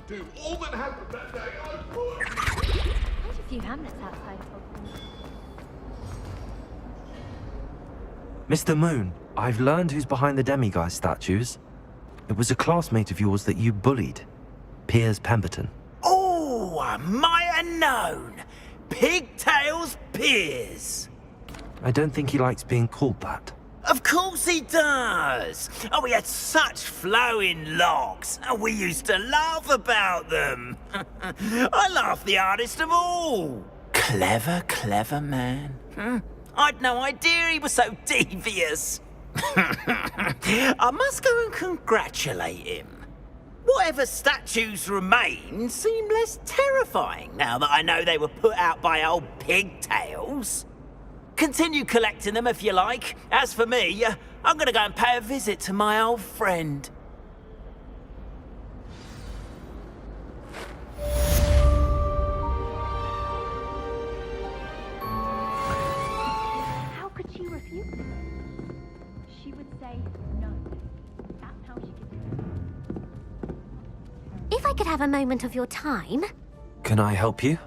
do. All that happened that day, I would. Quite a few hamlets outside Hogwarts. Mr. Moon, I've learned who's behind the demiguise statues. It was a classmate of yours that you bullied, Piers Pemberton. Oh, I might have known. Pigtails Piers. I don't think he likes being called that. Of course he does. Oh, he had such flowing locks. And we used to laugh about them. I laughed the hardest of all. Clever, clever man. I'd no idea he was so devious. I must go and congratulate him. Whatever statues remain seem less terrifying now that I know they were put out by old pigtails. Continue collecting them if you like. As for me, I'm gonna go and pay a visit to my old friend. How could she refuse? She would say no. That's how she gives it. If I could have a moment of your time... Can I help you?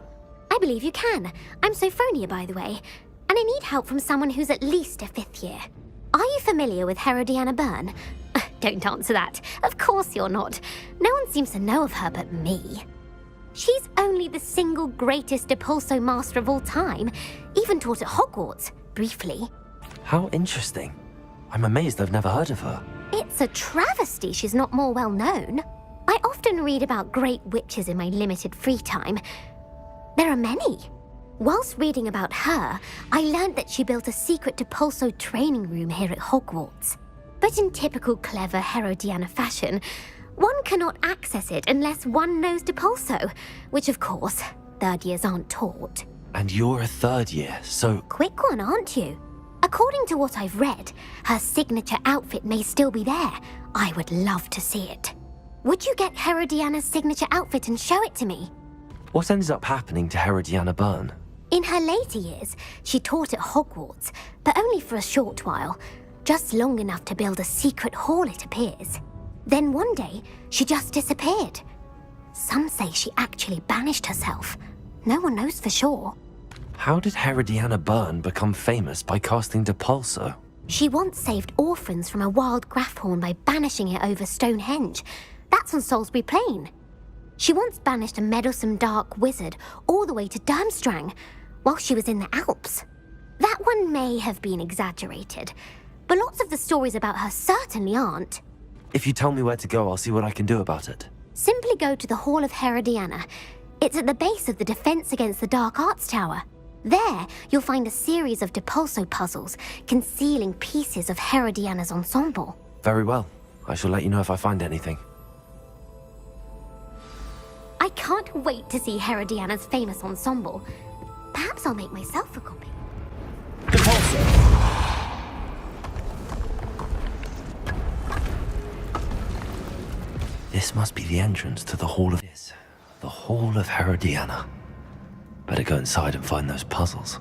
I believe you can. I'm Sophronia, by the way. And I need help from someone who's at least a 5th year. Are you familiar with Herodiana Byrne? Don't answer that. Of course you're not. No one seems to know of her but me. She's only the single greatest Depulso master of all time. Even taught at Hogwarts, briefly. How interesting. I'm amazed I've never heard of her. It's a travesty she's not more well known. I often read about great witches in my limited free time. There are many. Whilst reading about her, I learned that she built a secret Depulso training room here at Hogwarts. But in typical clever Herodiana fashion, one cannot access it unless one knows Depulso, which of course, 3rd years aren't taught. And you're a 3rd year, so... Quick one, aren't you? According to what I've read, her signature outfit may still be there. I would love to see it. Would you get Herodiana's signature outfit and show it to me? What ends up happening to Herodiana Byrne? In her later years, she taught at Hogwarts, but only for a short while, just long enough to build a secret hall, it appears. Then one day, she just disappeared. Some say she actually banished herself. No one knows for sure. How did Herodiana Byrne become famous by casting Depulso? She once saved orphans from a wild Grafhorn by banishing it over Stonehenge. That's on Salisbury Plain. She once banished a meddlesome dark wizard all the way to Durmstrang, while she was in the Alps. That one may have been exaggerated, but lots of the stories about her certainly aren't. If you tell me where to go, I'll see what I can do about it. Simply go to the Hall of Herodiana. It's at the base of the Defense Against the Dark Arts Tower. There, you'll find a series of Depulso puzzles concealing pieces of Herodiana's ensemble. Very well. I shall let you know if I find anything. I can't wait to see Herodiana's famous ensemble. Perhaps I'll make myself a copy. This must be the entrance to the Hall of... The Hall of Herodiana. Better go inside and find those puzzles.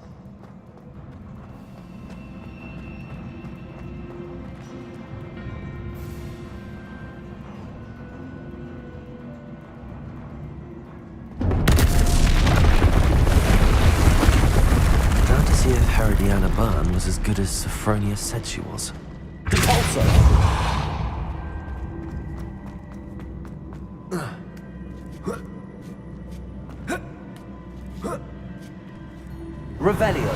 See if Herodiana Byrne was as good as Sophronia said she was. Depulso! Revelio.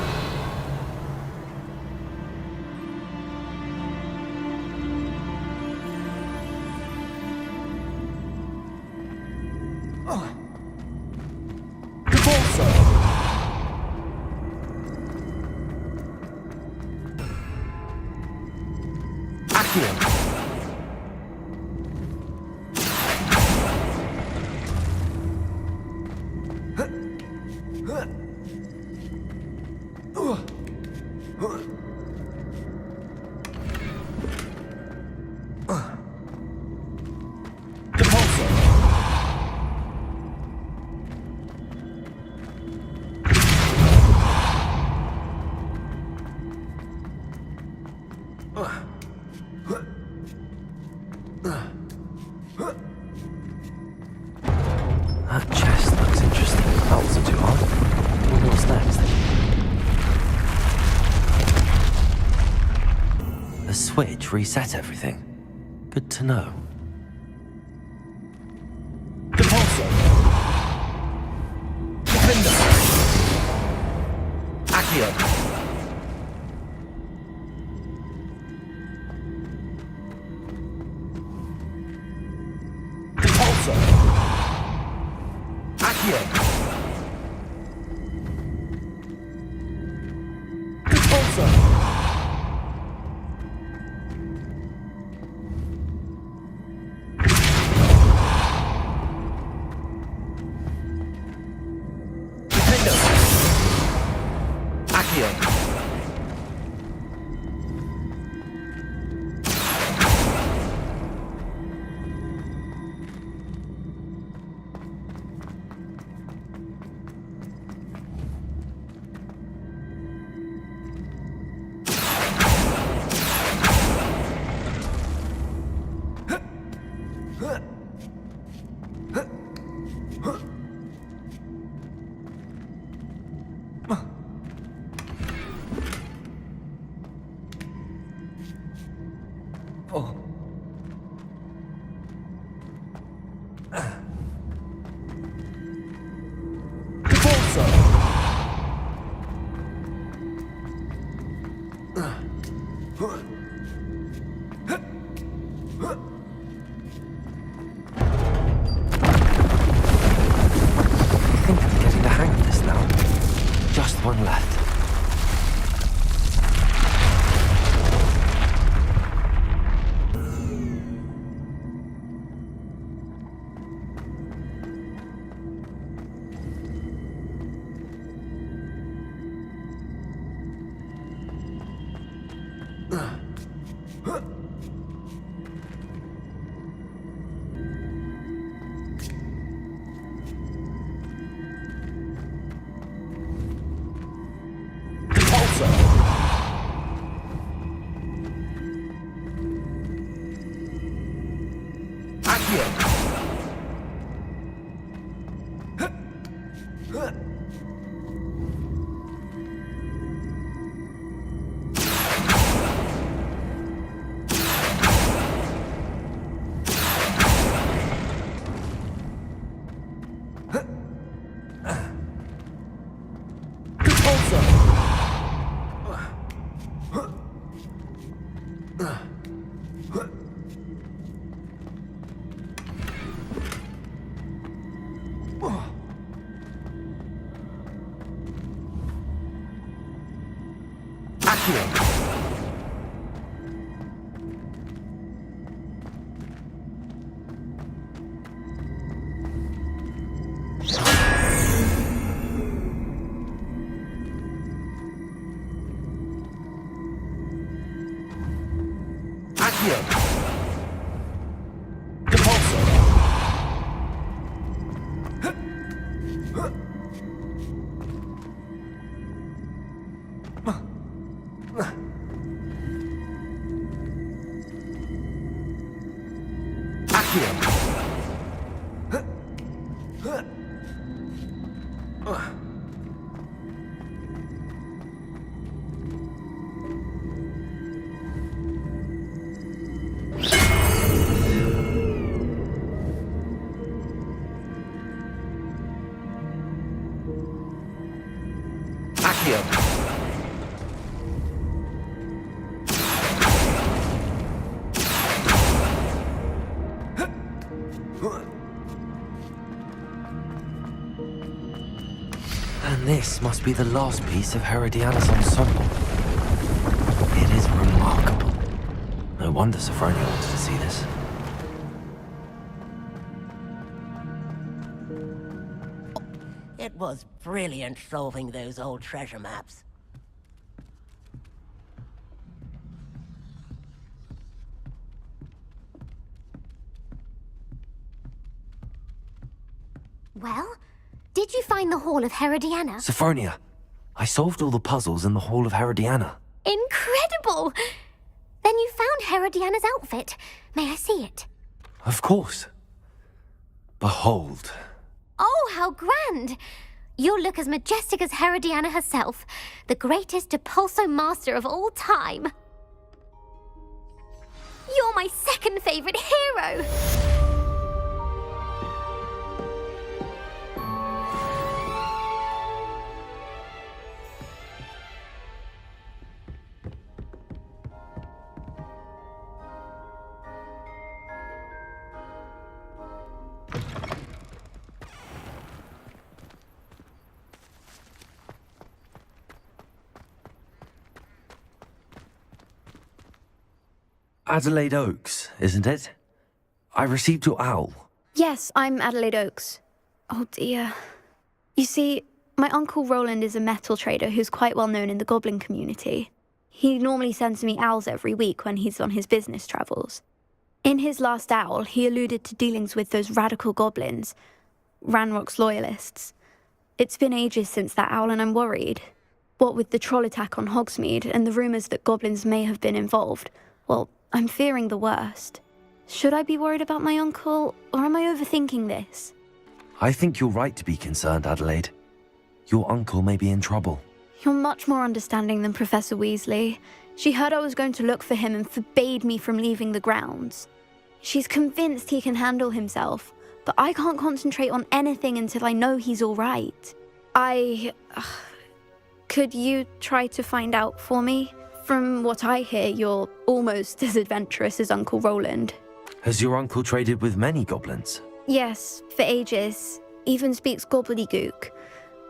That chest looks interesting. That wasn't too hard. Wonder what's next. The switch reset everything. Good to know. Repulsor. Defender. Accio. Repulsor. Accio. Repulsor. One left. And this must be the last piece of Herodiana's ensemble. It is remarkable. No wonder Sophronia wanted to see this. It was brilliant solving those old treasure maps. Well, did you find the Hall of Herodiana? Sophronia, I solved all the puzzles in the Hall of Herodiana. Incredible! Then you found Herodiana's outfit. May I see it? Of course. Behold, Oh, how grand! You'll look as majestic as Herodiana herself, the greatest Depulso master of all time. You're my second favorite hero! Adelaide Oaks, isn't it? I received your owl. Yes, I'm Adelaide Oaks. Oh dear. You see, my Uncle Roland is a metal trader who's quite well known in the goblin community. He normally sends me owls every week when he's on his business travels. In his last owl, he alluded to dealings with those radical goblins, Ranrock's loyalists. It's been ages since that owl and I'm worried. What with the troll attack on Hogsmeade and the rumours that goblins may have been involved, well, I'm fearing the worst. Should I be worried about my uncle, or am I overthinking this? I think you're right to be concerned, Adelaide. Your uncle may be in trouble. You're much more understanding than Professor Weasley. She heard I was going to look for him and forbade me from leaving the grounds. She's convinced he can handle himself, but I can't concentrate on anything until I know he's all right. Could you try to find out for me? From what I hear, you're almost as adventurous as Uncle Roland. Has your uncle traded with many goblins? Yes, for ages. Even speaks gobbledygook.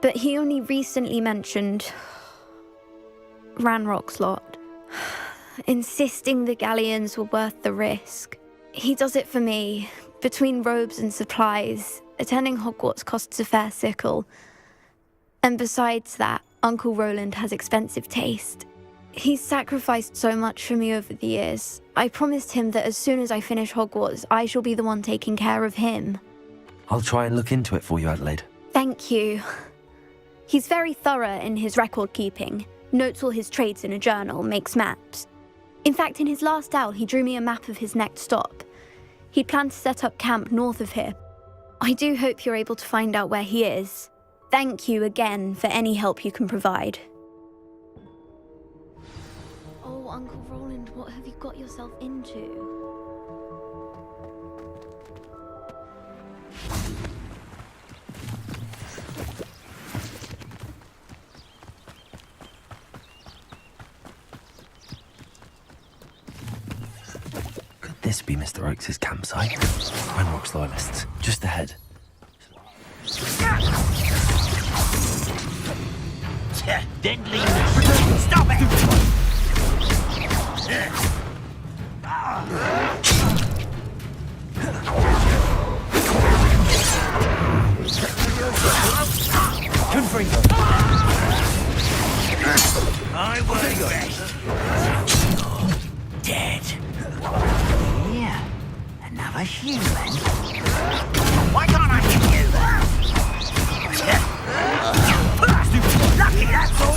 But he only recently mentioned Ranrock's lot, insisting the galleons were worth the risk. He does it for me. Between robes and supplies, attending Hogwarts costs a fair sickle. And besides that, Uncle Roland has expensive taste. He's sacrificed so much for me over the years. I promised him that as soon as I finish Hogwarts, I shall be the one taking care of him. I'll try and look into it for you, Adelaide. Thank you. He's very thorough in his record keeping, notes all his trades in a journal, makes maps. In fact, in his last owl, he drew me a map of his next stop. He'd planned to set up camp north of here. I do hope you're able to find out where he is. Thank you again for any help you can provide. Oh, Uncle Roland, what have you got yourself into? Could this be Mr. Oakes' campsite? Ranrock's loyalists, just ahead. Deadly! Stop it! Confringo! I was best. Dead. Here, another human. Why can't I hit you? Lucky, that's all.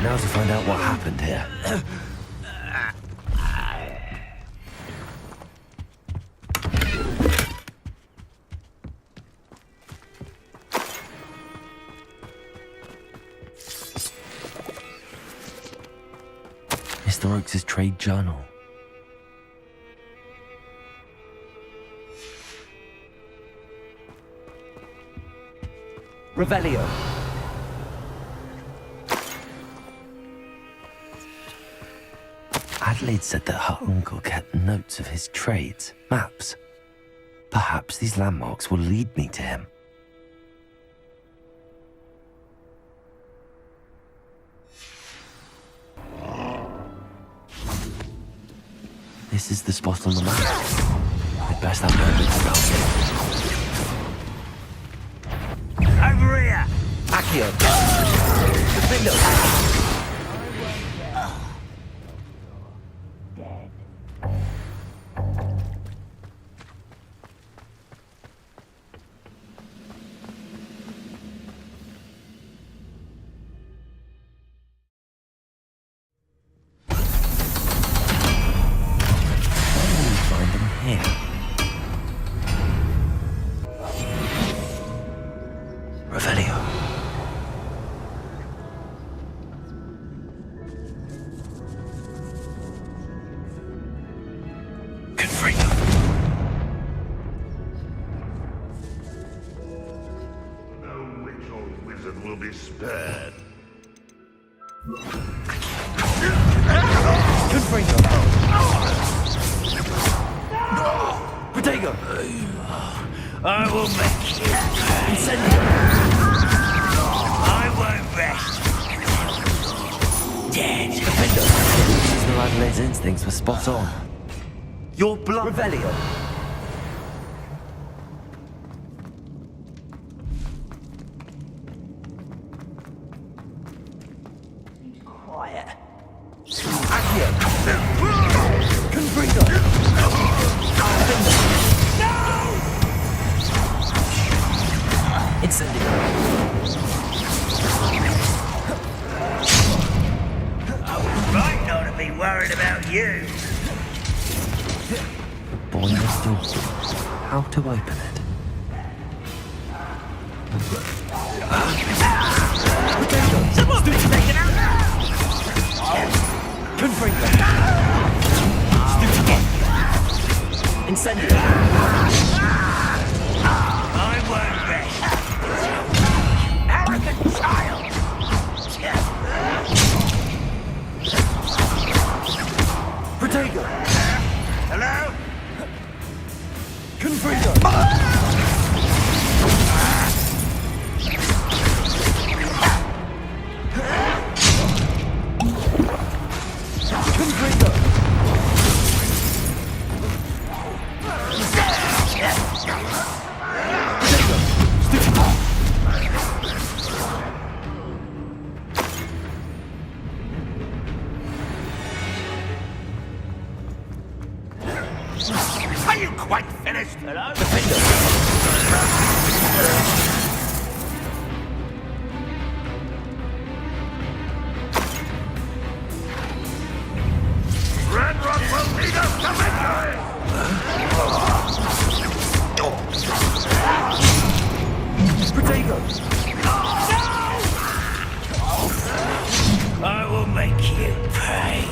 Now to find out what happened here. Mr. Oakes' trade journal. Revelio. Adelaide said that her uncle kept notes of his trades, maps. Perhaps these landmarks will lead me to him. This is the spot on the map. I'd best have no around. Over here! Accio! Defendo! reason will be spared. Confringo! Protego! I will make you. Incendio! I won't rest. Dead. Seasonal Adelaide's instincts were spot on. Your blood. Revelio. Quiet. Accio. Confringo. Incendio. Right not to be worried about you. Boy next door. How to open it? Someone's been taken out now. Confringo. Incendio. I won't rest. Arrogant child. Protego. Hello? Confringo. Confringo. Are you quite finished? Hello? Red Rock will lead us to victory! Protego. I will make you pay.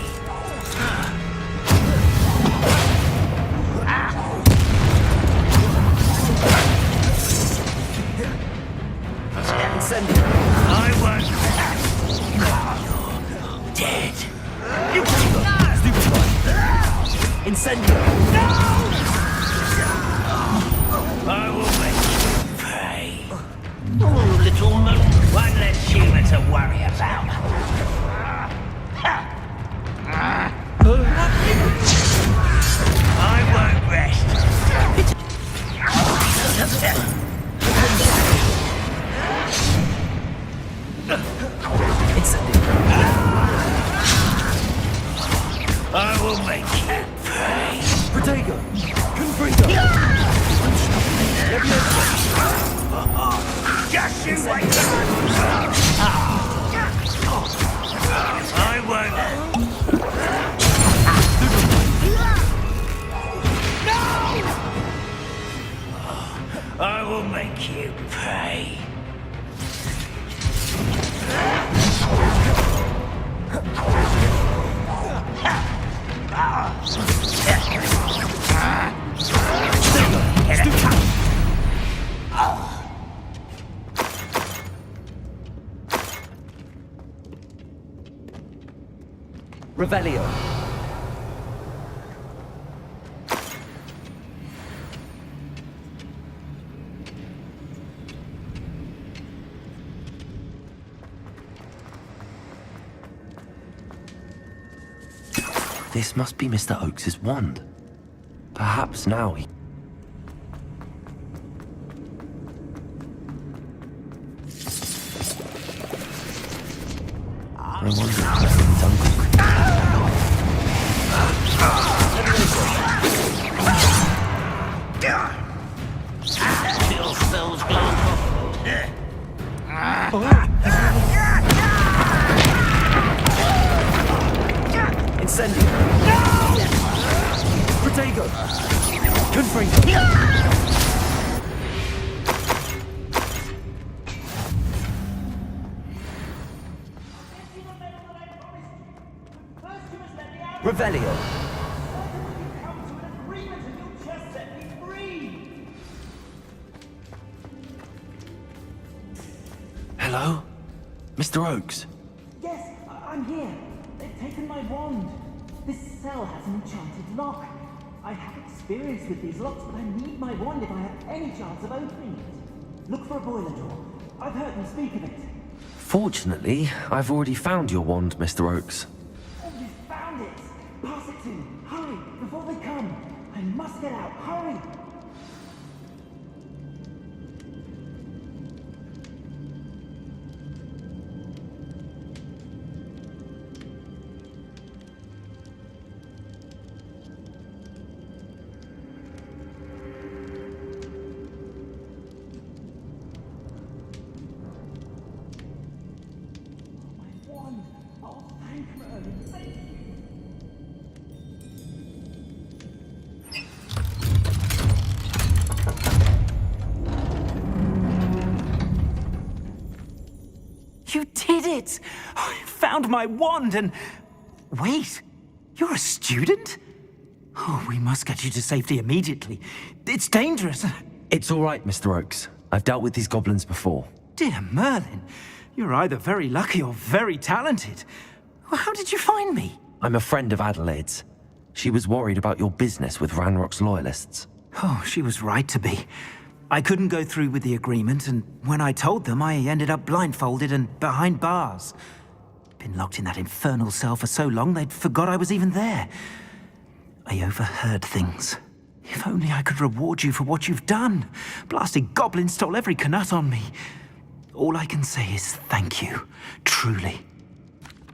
Incendio. I won't. You're dead. You Incendio. I will make you pay. Oh, little moon. One less human to worry about. I won't rest. I will make you pay. Protego. Confringo. Just you wait. I won't. I will make you pay. Revelio. This must be Mr. Oakes's wand. Perhaps now he... I wonder if his uncle could... Feels those gone. Incendio. Protego. Confringo. Revelio. Hello? Mr. Oakes? Yes, I'm here. They've taken my wand. This cell has an enchanted lock. I have experience with these locks, but I need my wand if I have any chance of opening it. Look for a boiler door. I've heard them speak of it. Fortunately, I've already found your wand, Mr. Oakes. Oh, you found it! Pass it to me. Hurry, before they come. I must get out. Hurry! You did it! I found my wand and... Wait, you're a student? Oh, we must get you to safety immediately. It's dangerous. It's all right, Mr. Oakes. I've dealt with these goblins before. Dear Merlin, you're either very lucky or very talented. Well, how did you find me? I'm a friend of Adelaide's. She was worried about your business with Ranrock's loyalists. Oh, she was right to be. I couldn't go through with the agreement, and when I told them, I ended up blindfolded and behind bars. Been locked in that infernal cell for so long, they'd forgot I was even there. I overheard things. If only I could reward you for what you've done. Blasted goblin stole every canut on me. All I can say is thank you, truly.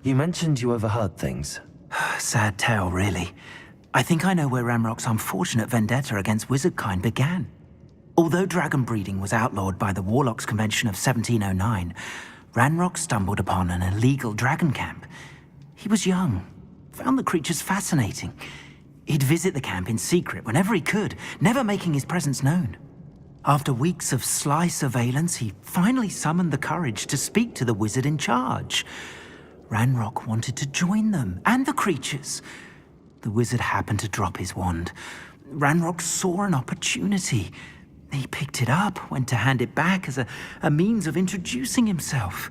You mentioned you overheard things. Sad tale, really. I think I know where Ranrock's unfortunate vendetta against wizardkind began. Although dragon breeding was outlawed by the Warlocks Convention of 1709, Ranrock stumbled upon an illegal dragon camp. He was young, found the creatures fascinating. He'd visit the camp in secret whenever he could, never making his presence known. After weeks of sly surveillance, he finally summoned the courage to speak to the wizard in charge. Ranrock wanted to join them, and the creatures. The wizard happened to drop his wand. Ranrock saw an opportunity. He picked it up, went to hand it back as a means of introducing himself.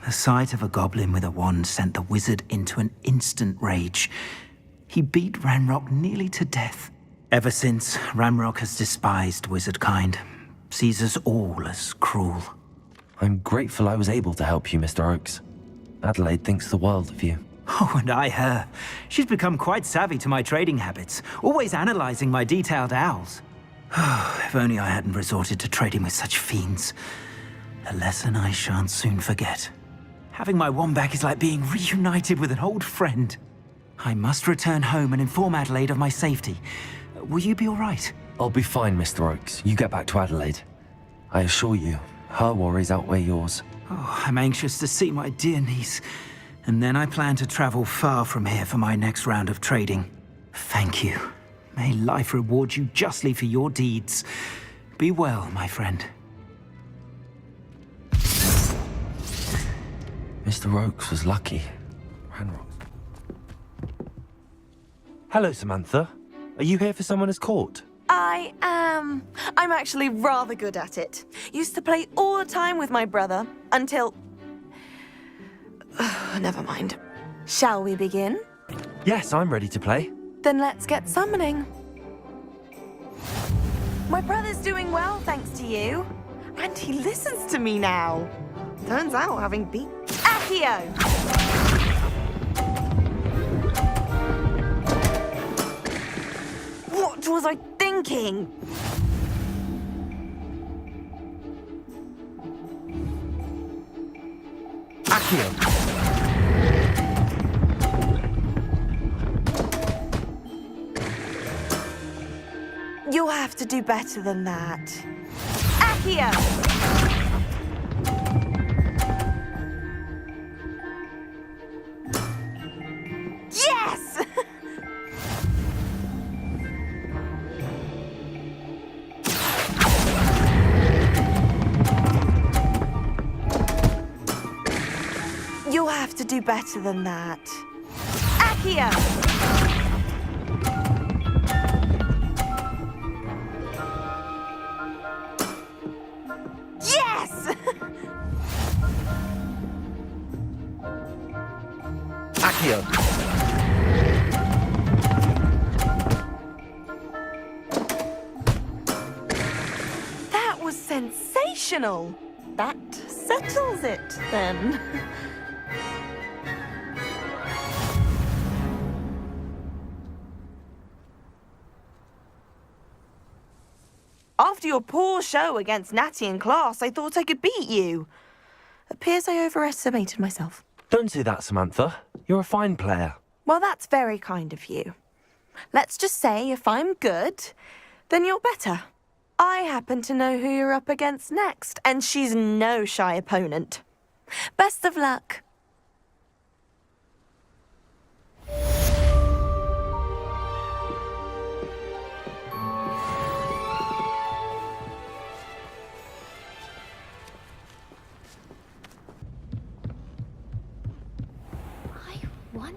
The sight of a goblin with a wand sent the wizard into an instant rage. He beat Ranrock nearly to death. Ever since, Ranrock has despised wizardkind, sees us all as cruel. I'm grateful I was able to help you, Mr. Oakes. Adelaide thinks the world of you. Oh, and I her. She's become quite savvy to my trading habits, always analyzing my detailed owls. If only I hadn't resorted to trading with such fiends. A lesson I shan't soon forget. Having my wand back is like being reunited with an old friend. I must return home and inform Adelaide of my safety. Will you be all right? I'll be fine, Mr. Oakes. You get back to Adelaide. I assure you, her worries outweigh yours. Oh, I'm anxious to see my dear niece. And then I plan to travel far from here for my next round of trading. Thank you. May life reward you justly for your deeds. Be well, my friend. Mr. Oakes was lucky. Ranrock. Hello, Samantha. Are you here for someone as court? I am. I'm actually rather good at it. Used to play all the time with my brother until... Never mind. Shall we begin? Yes, I'm ready to play. Then let's get summoning. My brother's doing well, thanks to you. And he listens to me now. Turns out having beat Accio! What was I thinking? Accio! You'll have to do better than that. Accio! Yes! You'll have to do better than that. Accio! Yes! Accio! That was sensational. That settles it, then. After your poor show against Natty in class, I thought I could beat you. Appears I overestimated myself. Don't do that, Samantha. You're a fine player. Well, that's very kind of you. Let's just say if I'm good, then you're better. I happen to know who you're up against next, and she's no shy opponent. Best of luck. I wonder.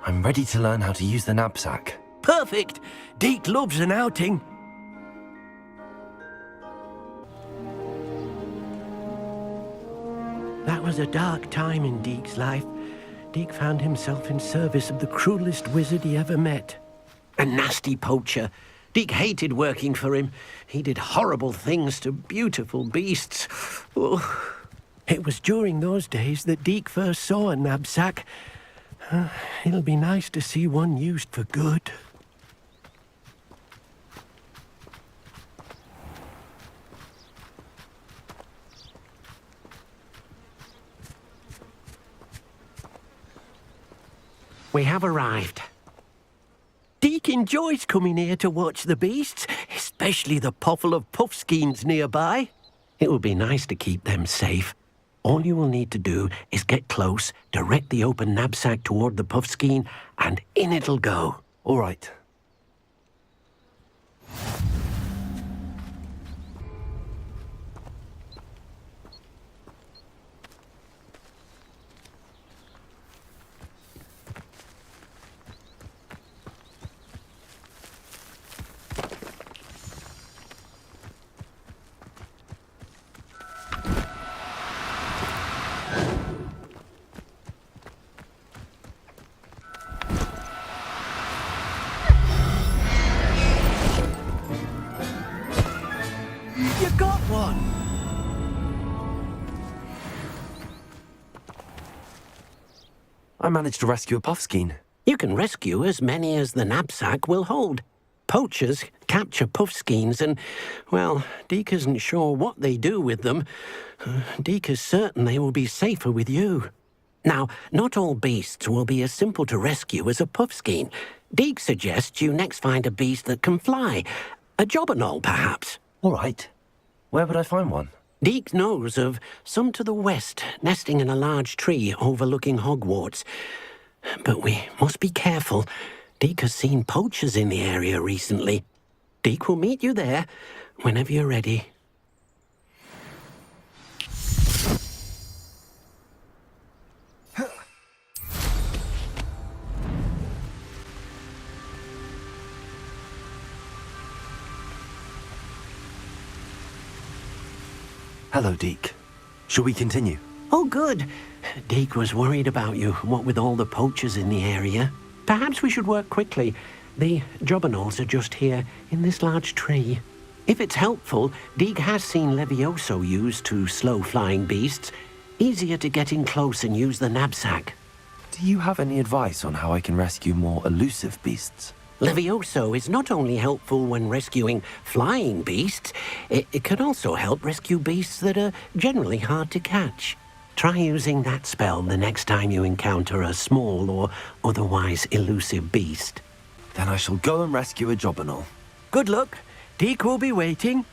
I'm ready to learn how to use the knapsack. Perfect! Deke loves an outing. That was a dark time in Deke's life. Deke found himself in service of the cruelest wizard he ever met. A nasty poacher. Deke hated working for him. He did horrible things to beautiful beasts. Oh. It was during those days that Deke first saw a knapsack. It'll be nice to see one used for good. We have arrived. Deke enjoys coming here to watch the beasts, especially the potful of puffskeins nearby. It will be nice to keep them safe. All you will need to do is get close, direct the open knapsack toward the puffskein, and in it'll go. All right. You got one! I managed to rescue a puffskein. You can rescue as many as the knapsack will hold. Poachers capture puffskeins and, well, Deke isn't sure what they do with them. Deke is certain they will be safer with you. Now, not all beasts will be as simple to rescue as a puffskein. Deke suggests you next find a beast that can fly. A jobberknoll, perhaps. All right. Where would I find one? Deke knows of some to the west, nesting in a large tree overlooking Hogwarts. But we must be careful. Deke has seen poachers in the area recently. Deke will meet you there whenever you're ready. Hello, Deke. Shall we continue? Oh, good. Deke was worried about you, what with all the poachers in the area. Perhaps we should work quickly. The jobberknolls are just here, in this large tree. If it's helpful, Deke has seen Levioso used to slow flying beasts. Easier to get in close and use the knapsack. Do you have any advice on how I can rescue more elusive beasts? Levioso is not only helpful when rescuing flying beasts, it can also help rescue beasts that are generally hard to catch. Try using that spell the next time you encounter a small or otherwise elusive beast. Then I shall go and rescue a jobberknoll. Good luck. Deke will be waiting.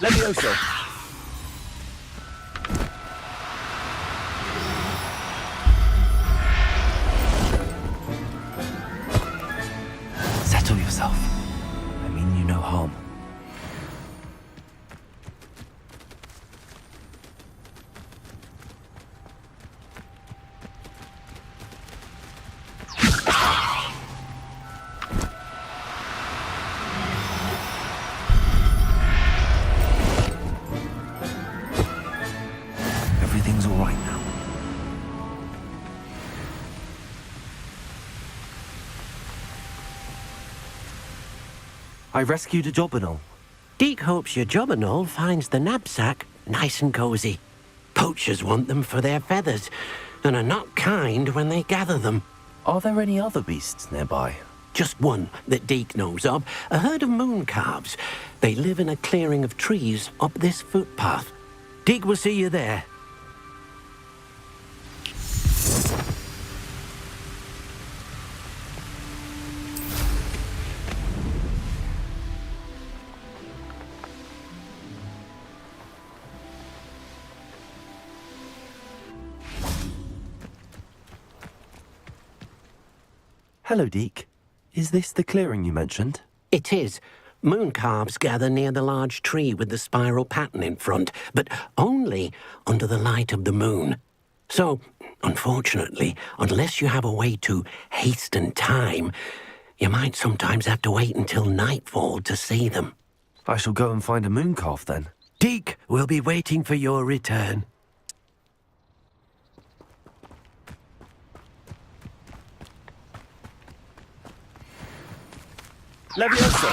Levioso! Settle yourself. I mean I rescued a jobberknoll. Deke hopes your jobberknoll finds the knapsack nice and cozy. Poachers want them for their feathers, and are not kind when they gather them. Are there any other beasts nearby? Just one that Deke knows of, a herd of moon calves. They live in a clearing of trees up this footpath. Deke will see you there. Hello, Deke. Is this the clearing you mentioned? It is. Moon calves gather near the large tree with the spiral pattern in front, but only under the light of the moon. So, unfortunately, unless you have a way to hasten time, you might sometimes have to wait until nightfall to see them. I shall go and find a moon calf then. Deke will be waiting for your return. Leviosa!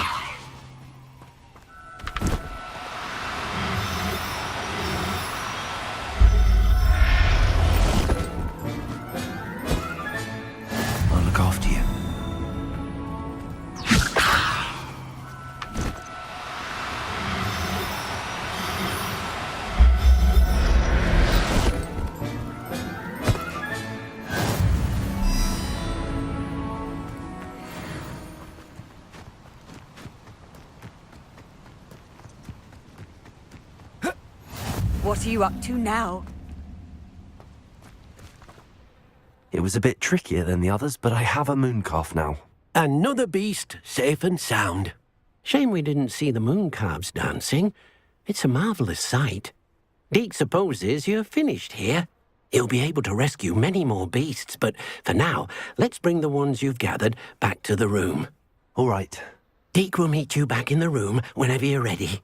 I'll look after you. What are you up to now? It was a bit trickier than the others, but I have a moon calf now. Another beast, safe and sound. Shame we didn't see the moon calves dancing. It's a marvellous sight. Deke supposes you're finished here. He'll be able to rescue many more beasts, but for now, let's bring the ones you've gathered back to the room. All right. Deke will meet you back in the room whenever you're ready.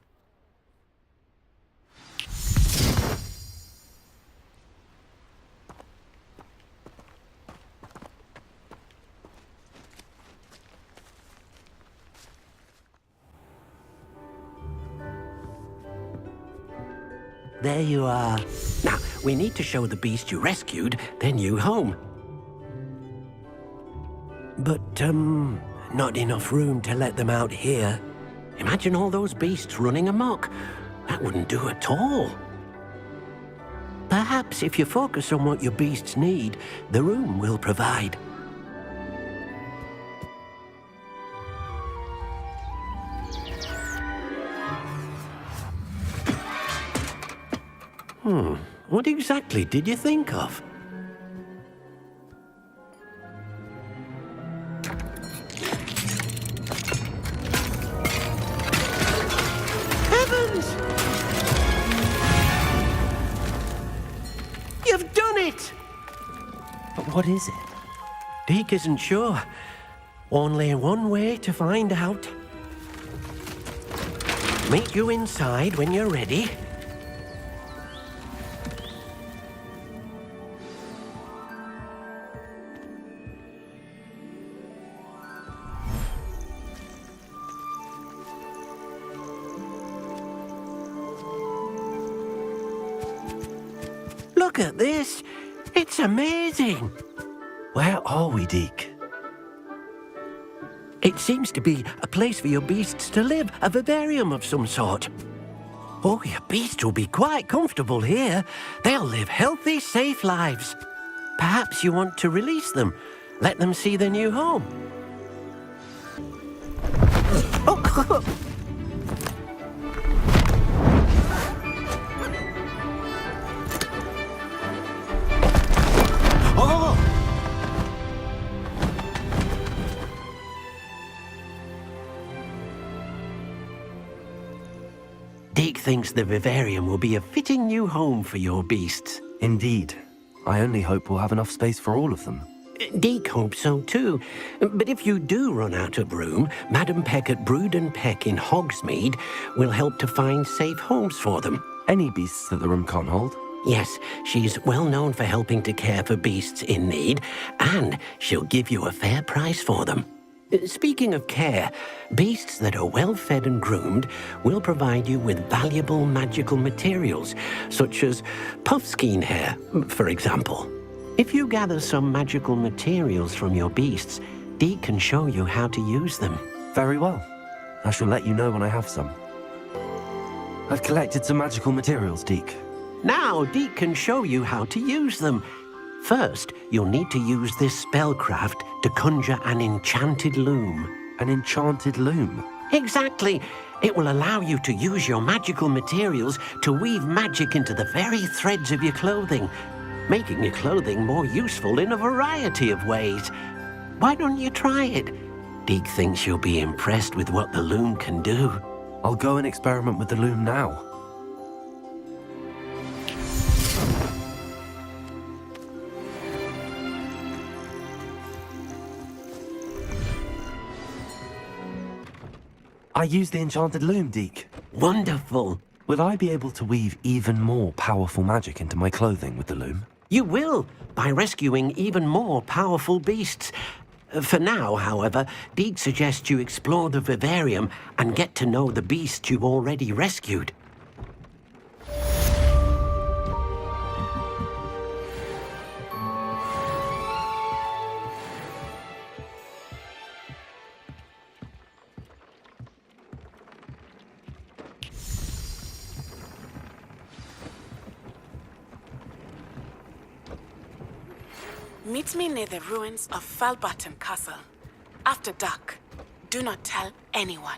There you are. Now, we need to show the beast you rescued their new home. But, not enough room to let them out here. Imagine all those beasts running amok. That wouldn't do at all. Perhaps if you focus on what your beasts need, the room will provide. What exactly did you think of? Heavens! You've done it! But what is it? Deke isn't sure. Only one way to find out. Meet you inside when you're ready. Look at this. It's amazing. Where are we, Deke? It seems to be a place for your beasts to live, a vivarium of some sort. Oh, your beasts will be quite comfortable here. They'll live healthy, safe lives. Perhaps you want to release them. Let them see their new home. Oh, Deke thinks the vivarium will be a fitting new home for your beasts. Indeed. I only hope we'll have enough space for all of them. Deke hopes so too. But if you do run out of room, Madam Peck at Brood and Peck in Hogsmeade will help to find safe homes for them. Any beasts that the room can't hold? Yes, she's well known for helping to care for beasts in need, and she'll give you a fair price for them. Speaking of care, beasts that are well fed and groomed will provide you with valuable magical materials, such as puffskein hair, for example. If you gather some magical materials from your beasts, Deke can show you how to use them. Very well. I shall let you know when I have some. I've collected some magical materials, Deke. Now Deke can show you how to use them. First, you'll need to use this spellcraft to conjure an enchanted loom. An enchanted loom? Exactly. It will allow you to use your magical materials to weave magic into the very threads of your clothing, making your clothing more useful in a variety of ways. Why don't you try it? Deke thinks you'll be impressed with what the loom can do. I'll go and experiment with the loom now. I used the enchanted loom, Deke. Wonderful. Will I be able to weave even more powerful magic into my clothing with the loom? You will, by rescuing even more powerful beasts. For now, however, Deke suggests you explore the vivarium and get to know the beasts you've already rescued. Meet me near the ruins of Falbaton Castle. After dark. Do not tell anyone.